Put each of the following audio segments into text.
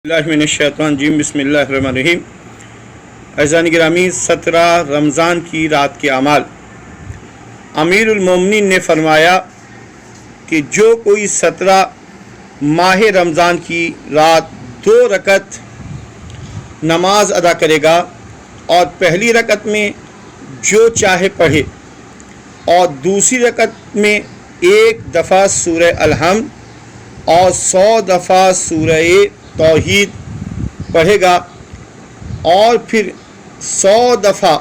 اللہ من الشیطان الرجیم بسم اللہ الرحمن الرحیم۔ عزیزان گرامی، 17 رمضان کی رات کے اعمال۔ امیر المومنین نے فرمایا کہ جو کوئی 17 ماہ رمضان کی رات 2 رکعت نماز ادا کرے گا اور پہلی رکعت میں جو چاہے پڑھے اور دوسری رکعت میں 1 دفعہ سورہ الحمد اور 100 دفعہ سورہ توحید پڑھے گا اور پھر 100 دفعہ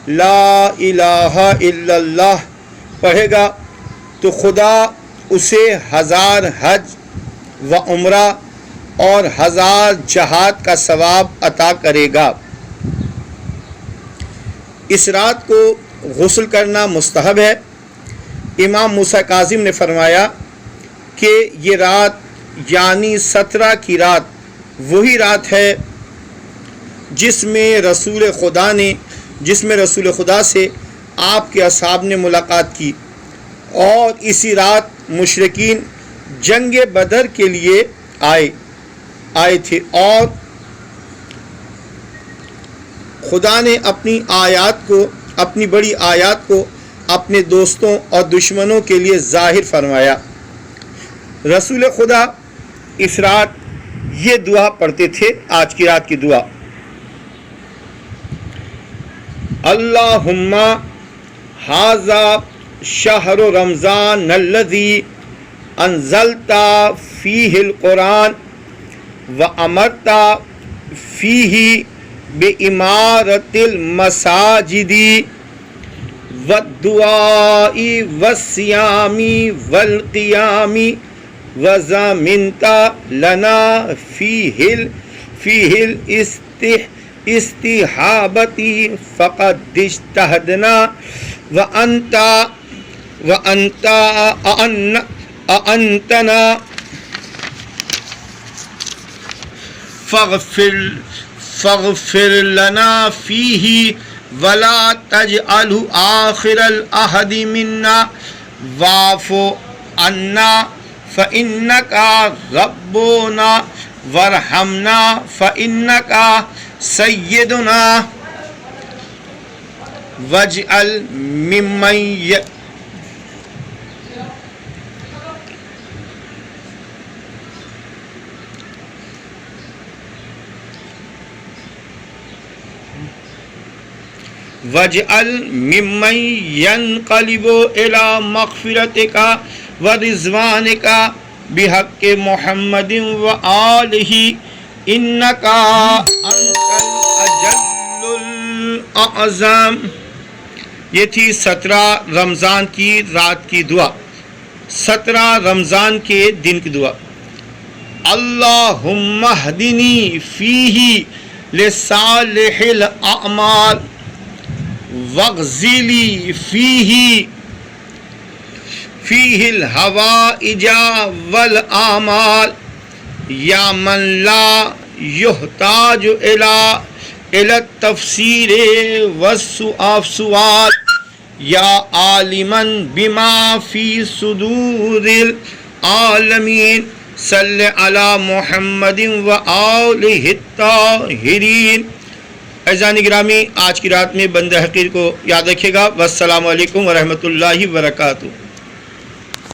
لا الہ الا اللہ پڑھے گا تو خدا اسے 1000 حج و عمرہ اور 1000 جہاد کا ثواب عطا کرے گا۔ اس رات کو غسل کرنا مستحب ہے۔ امام موسیٰ کاظم نے فرمایا کہ یہ رات یعنی 17 کی رات وہی رات ہے جس میں رسول خدا سے آپ کے اصحاب نے ملاقات کی، اور اسی رات مشرکین جنگ بدر کے لیے آئے تھے، اور خدا نے اپنی بڑی آیات کو اپنے دوستوں اور دشمنوں کے لیے ظاہر فرمایا۔ رسول خدا اس رات یہ دعا پڑھتے تھے، آج کی رات کی دعا: اللہم ھذا شہر رمضان الذی انزلت فیہ القرآن وامرت فیہ بإمارۃ المساجد والدعاء والصیام والقیام وَزَمِنْتَ لَنَا فِيهِ الْإِسْتِحَابَةِ فَقَدْ اجْتَهَدْنَا وَأَنْتَ أَعَنْتَنَا فاغفر لنا فيه ولا تجعله آخر العهد منا واعف عنا فإنك ربنا وارحمنا فإنك سيدنا واجعل ممن ينقلب إلى مغفرتك ورضوانک بحق محمد وآلہ انک انت الاجل الاعظم۔ یہ تھی 17 رمضان کی رات کی دعا، 17 رمضان کے دن کی دعا۔ اللہم اہدنی فیہ لصالح الاعمال واغزلی فیہ الحوائج والآمال یا من لا یحتاج الی التفسیر والسؤال یا عالما بما فی صدور العالمین صلی علی محمد وآلہ الطاہرین۔ عزیزان گرامی، آج کی رات میں بندہ حقیر کو یاد رکھیے گا۔ والسلام علیکم ورحمۃ اللہ وبرکاتہ۔